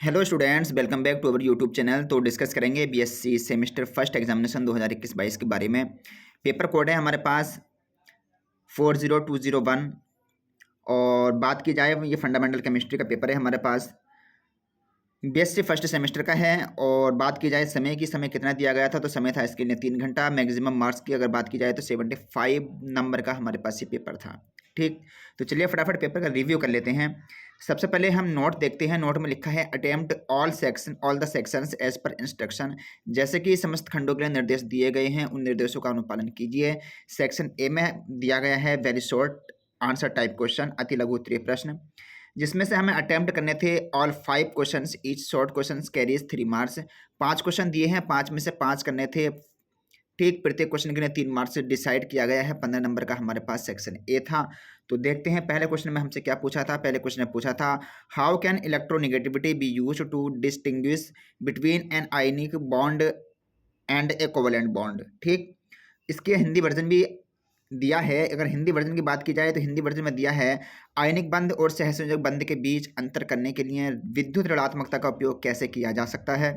Hello students, welcome back to our YouTube channel. तो discuss करेंगे BSc semester first examination 2021-22 के बारे में। पेपर कोड है हमारे पास 40201। और बात की जाए, ये फंडामेंटल केमिस्ट्री का पेपर है हमारे पास, बीएससी फर्स्ट सेमेस्टर का है। और बात की जाए समय की, समय कितना दिया गया था, तो समय था इसके लिए 3 घंटा। मैक्सिमम मार्क्स की अगर बात की जाए तो 75 नंबर का हमारे पास ये पेपर था। ठीक, तो चलिए फटाफट पेपर का रिव्यू कर लेते हैं। सबसे पहले हम नोट देखते हैं। नोट में लिखा है attempt all the sections as per instruction. जैसे कि समस्त खंडों के लिए निर्देश दिए गए हैं, उन निर्देशों का अनुपालन कीजिए। सेक्शन ए में दिया गया है very short answer type question, अति लघु उत्तरीय प्रश्न, जिसमें से हमें अटेम्प्ट करने थे all 5 questions. Each short question carries 3 marks. 5 question दिए हैं, 5 में से 5 करने थे। ठीक, प्रत्येक क्वेश्चन के लिए 3 मार्क्स से डिसाइड किया गया है। 15 नंबर का हमारे पास सेक्शन ए था। तो देखते हैं पहले क्वेश्चन में हमसे क्या पूछा था। पहले क्वेश्चन में पूछा था how can electronegativity be use to distinguish between an ionic bond and a covalent bond. ठीक, इसके हिंदी वर्जन भी दिया है। अगर हिंदी वर्जन की बात की जाए तो हिंदी वर्जन में दिया है आयनिक बंध और सहसंयोजक बंध के बीच अंतर करने के लिए विद्युत ऋणात्मकता का उपयोग कैसे किया जा सकता है।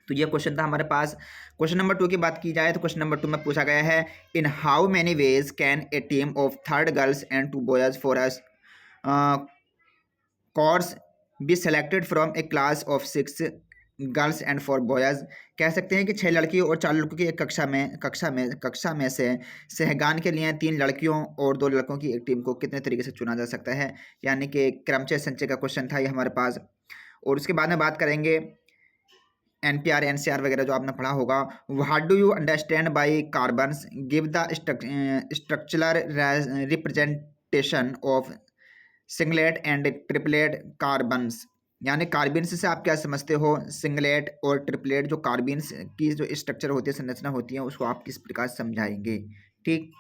तो ये क्वेश्चन था हमारे पास। क्वेश्चन नंबर 2 की बात की जाए तो क्वेश्चन नंबर 2 में पूछा गया है in how many ways can a team of 3 girls and 2 boys for a course be selected from A class of 6 girls and 4 boys. कह सकते हैं कि 6 लड़कियों और 4 लड़कों की एक कक्षा में से सहगान के लिए 3 लड़कियों और 2 लड़कों की एक टीम को कितने तरीके से चुना जा सकता है। यानी कि क्रमचय संचय का क्वेश्चन था ये हमारे पास। और उसके बाद में बात करेंगे एनपीआर एनसीआर वगैरह जो आपने पढ़ा होगा। What do you understand bye carbons, give the structural representation of singlet and triplet carbons. यानी कार्बिन्स से आप क्या समझते हो। सिंगलेट और ट्रिपलेट जो कार्बिन्स की जो स्ट्रक्चर होती है, संरचना होती है, उसको आप किस प्रकार समझाएंगे। ठीक,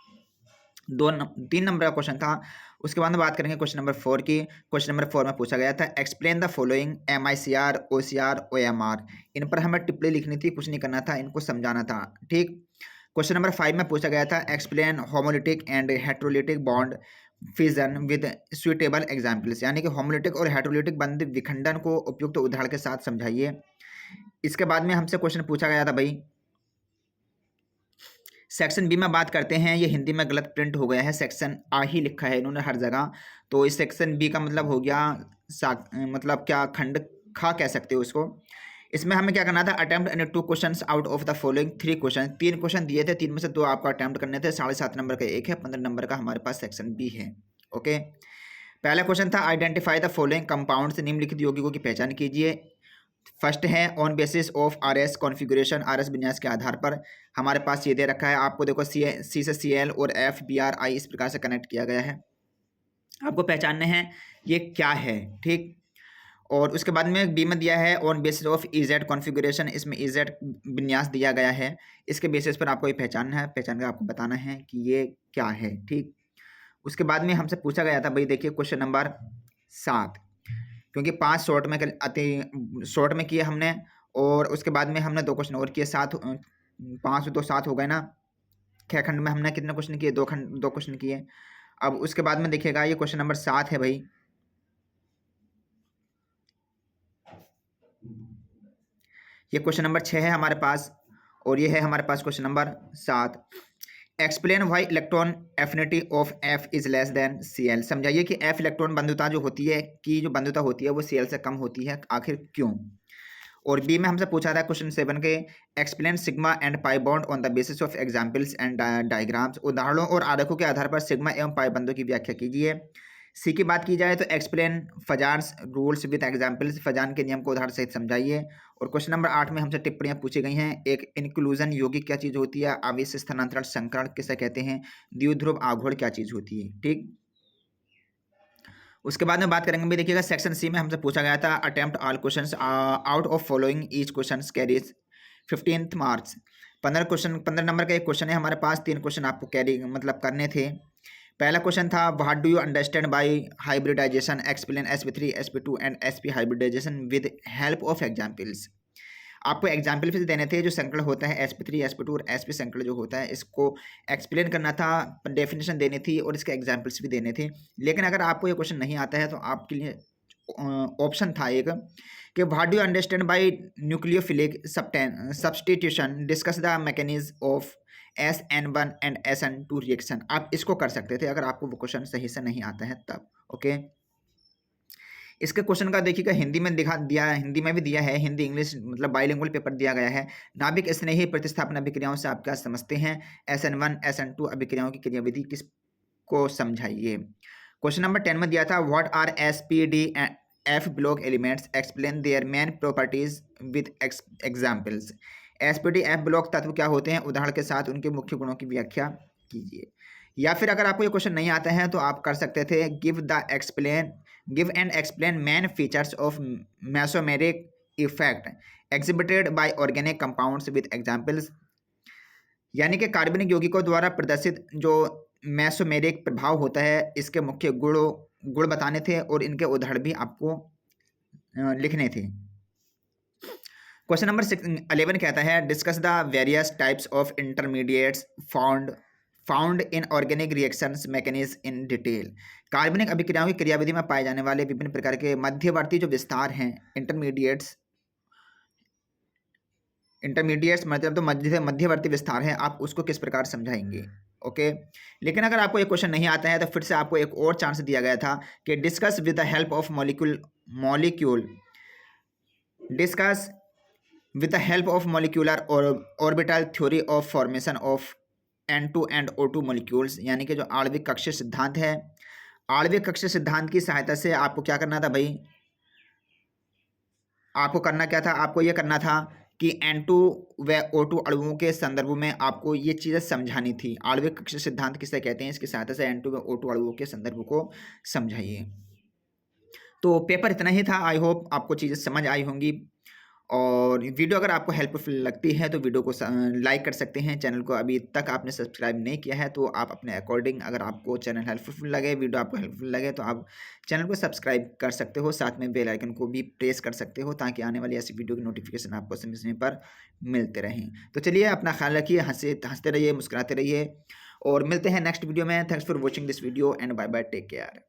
3 नंबर का क्वेश्चन था। उसके बाद में बात करेंगे क्वेश्चन नंबर 4 की। क्वेश्चन नंबर 4 में पूछा गया था explain the following MICR OCR OMR। इन पर हमें टिप्पणी लिखनी थी, कुछ नहीं करना था, इनको समझाना था। ठीक, क्वेश्चन नंबर 5 में पूछा गया था explain homolytic and heterolytic bond fission with suitable examples. यानी कि होमोलिटिक और हेट्रोलिटिक बंध विखंडन को उपयुक्त उदाहरण के साथ समझाइए। इसके बाद में हमसे क्वेश्चन पूछा गया था भाई सेक्शन बी में बात करते हैं। ये हिंदी में गलत प्रिंट हो गया है, सेक्शन आ ही लिखा है इन्होंने हर जगह। तो इस सेक्शन बी का मतलब हो गया मतलब क्या खंड खा कह सकते हो उसको। इसमें हमें क्या करना था attempt any 2 questions out of the following 3 question. 3 question दिए थे, 3 में से 2 आपको अटेम्प्ट करने थे। 7.5 नंबर का एक है, 15 नंबर का हमारे पास सेक्शन बी है। ओके, पहला क्वेश्चन था आइडेंटिफाई द फॉलोइंग कंपाउंड्स, निम्नलिखित यौगिकों की पहचान कीजिए। फर्स्ट है on basis of RS configuration, RS विन्यास के आधार पर। हमारे पास ये दे रखा है आपको, देखो सी से Cl और FBrI इस प्रकार से कनेक्ट किया गया है। आपको पहचानने हैं ये क्या है। ठीक, और उसके बाद में बी में दिया है on basis of EZ configuration, इसमें EZ विन्यास दिया गया है। इसके बेसिस पर आपको ये पहचानना है, पहचान कर आपको बताना है कि ये क्या है। ठीक, उसके बाद में हमसे पूछा गया था भाई, देखिए क्वेश्चन नंबर 7, क्योंकि 5 शॉर्ट में अति शॉर्ट में किए हमने, और उसके बाद में हमने 2 क्वेश्चन और किए। 5 तो 7 हो गए ना। 6 खंड में हमने कितने क्वेश्चन किए, 2 क्वेश्चन किए। अब उसके बाद में देखिएगा ये क्वेश्चन नंबर 7 है भाई। ये क्वेश्चन नंबर 6 है हमारे पास, और ये है हमारे पास question number 7। Explain why electron affinity of F is less than Cl। समझाइए कि F इलेक्ट्रॉन बंधुता जो होती है, की जो बंधुता होती है वो Cl से कम होती है, आखिर क्यों। और बी में हमसे पूछा था क्वेश्चन 7 के explain sigma and pi bond on the basis of examples and diagrams. उदाहरणों और आरेखों के आधार पर सिग्मा एवं पाई बंधों की व्याख्या कीजिए। सी की बात की जाए तो explain Fajans rules with examples, Fajan के नियम को उदाहरण सहित समझाइए। और क्वेश्चन नंबर 8 में हमसे टिप्पणियां पूछी गई हैं। एक इंक्लूजन यौगिक क्या चीज़ होती है, आवेश स्थानांतरण संकरण किसे कहते हैं, द्विध्रुव आघूर्ण क्या चीज़ होती है। ठीक, उसके बाद में बात करेंगे भी, देखिएगा सेक्शन सी में हमसे पूछा गया था attempt all questions out of following each questions carries 15 marks. 15 number का एक क्वेश्चन है हमारे पास। 3 क्वेश्चन आपको कैरी मतलब करने थे। पहला क्वेश्चन था what do you understand by hybridisation, explain sp3 sp2 and sp hybridisation with help of examples. आपको एग्जाम्पल फिर देने थे, जो संकरण होता है sp3 sp2 और sp संकरण जो होता है, इसको एक्सप्लेन करना था, डेफिनेशन देनी थी और इसके एग्जाम्पल्स भी देने थे। लेकिन अगर आपको ये क्वेश्चन नहीं आता है तो आपके लिए ऑप्शन था एक कि what do you understand bye nucleophilic substitution, discuss the mechanism of SN1 and SN2 reaction. आप इसको कर सकते थे अगर आपको वो क्वेश्चन सही से नहीं आता है तब। ओके, इसके क्वेश्चन का देखिएगा हिंदी में दिखा दिया, हिंदी में भी दिया है, हिंदी इंग्लिश मतलब बाइलिंगुअल पेपर दिया गया है। नाभिक स्नेही प्रतिस्थापन अभिक्रियाओं से आप क्या समझते हैं? SN1 SN2 अभिक्रियाओं की क्रियाविधि किस को समझाइए। क्वेश्चन नंबर 10 में दिया था what are SPDF block elements, explain their main properties with examples. SPDF block तत्व क्या होते हैं, उदाहरण के साथ उनके मुख्य गुणों की व्याख्या कीजिए। या फिर अगर आपको ये क्वेश्चन नहीं आता है तो आप कर सकते थे give and explain main features of mesomeric effect exhibited by organic compounds with examples. यानी कि कार्बनिक यौगिकों द्वारा प्रदर्शित जो मेसोमेरिक प्रभाव होता है, इसके मुख्य गुण बताने थे और इनके उदाहरण भी आपको लिखने थे। क्वेश्चन नंबर 11 कहता है discuss the various types of intermediates found in organic reactions mechanism in detail. कार्बनिक अभिक्रियाओं की क्रियाविधि में पाए जाने वाले विभिन्न प्रकार के मध्यवर्ती जो विस्तार हैं, इंटरमीडिएट्स मतलब तो मध्यवर्ती विस्तार है, आप उसको किस प्रकार समझाएंगे। ओके, लेकिन अगर आपको एक क्वेश्चन नहीं आता है तो फिर से आपको एक और चांस दिया गया था कि discuss with the help of molecular orbital theory of formation of N2 and O2 molecules. यानी कि जो आणविक कक्षीय सिद्धांत है, आणविक कक्षीय सिद्धांत की सहायता से आपको क्या करना था भाई, आपको करना क्या था, आपको ये करना था कि N2 व O2 अणुओं के संदर्भ में आपको ये चीज़ें समझानी थी। आणविक कक्षीय सिद्धांत किसे कहते हैं, इसकी सहायता से N2 व O2 अणुओं के संदर्भ को समझाइए। तो पेपर इतना ही था। आई होप आपको चीज़ें समझ आई होंगी और वीडियो अगर आपको हेल्पफुल लगती है तो वीडियो को लाइक कर सकते हैं। चैनल को अभी तक आपने सब्सक्राइब नहीं किया है तो आप अपने अकॉर्डिंग, अगर आपको चैनल हेल्पफुल लगे, वीडियो आपको हेल्पफुल लगे तो आप चैनल को सब्सक्राइब कर सकते हो, साथ में बेल आइकन को भी प्रेस कर सकते हो ताकि आने वाली ऐसी वीडियो की नोटिफिकेशन आपको समय समय पर मिलते रहें। तो चलिए अपना ख्याल रखिए, हंसते रहिए, मुस्कुराते रहिए और मिलते हैं नेक्स्ट वीडियो में। Thanks for watching this video and bye bye, take care.